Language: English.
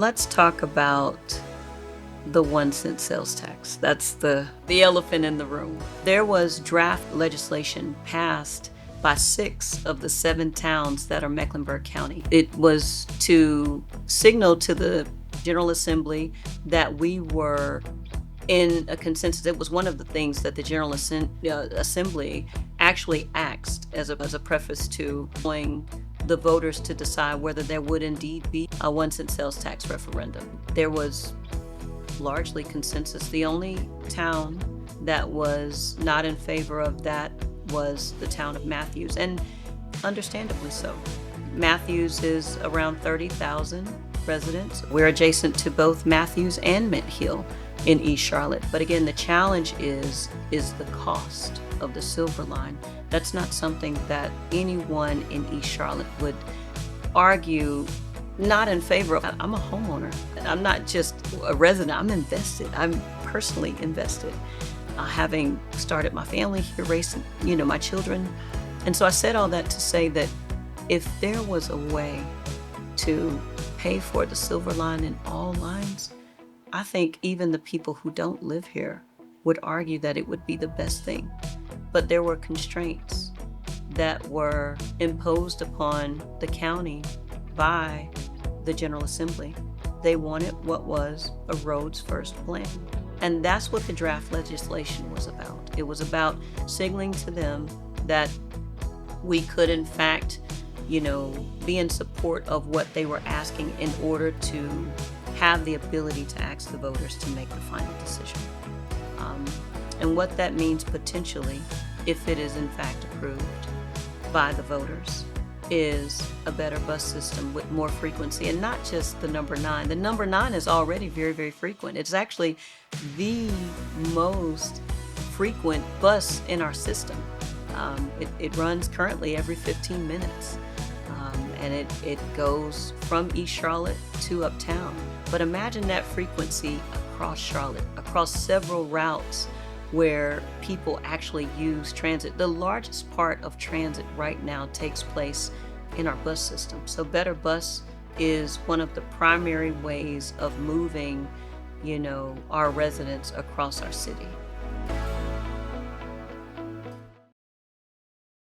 Let's talk about the 1 cent sales tax. That's the elephant in the room. There was draft legislation passed by 6 of the 7 towns that are Mecklenburg County. It was to signal to the General Assembly that we were in a consensus. It was one of the things that the Assembly actually asked as a preface to allowing the voters to decide whether there would indeed be a 1 cent sales tax referendum. There was largely consensus. The only town that was not in favor of that was the town of Matthews, and understandably so. Matthews is around 30,000 residents. We're adjacent to both Matthews and Mint Hill in East Charlotte. But again, the challenge is the cost of the Silver Line. That's not something that anyone in East Charlotte would argue not in favor of. I'm a homeowner. I'm not just a resident. I'm invested. I'm personally invested, having started my family here, raising, my children. And so I said all that to say that if there was a way to pay for the Silver Line in all lines, I think even the people who don't live here would argue that it would be the best thing. But there were constraints that were imposed upon the county by the General Assembly. They wanted what was a roads first plan. And that's what the draft legislation was about. It was about signaling to them that we could, in fact, be in support of what they were asking in order to have the ability to ask the voters to make the final decision. And what that means potentially, if it is in fact approved by the voters, is a better bus system with more frequency, and not just the number 9. The number 9 is already very, very frequent. It's actually the most frequent bus in our system. It runs currently every 15 minutes. And it goes from East Charlotte to Uptown. But imagine that frequency across Charlotte, across several routes where people actually use transit. The largest part of transit right now takes place in our bus system. So Better Bus is one of the primary ways of moving, our residents across our city.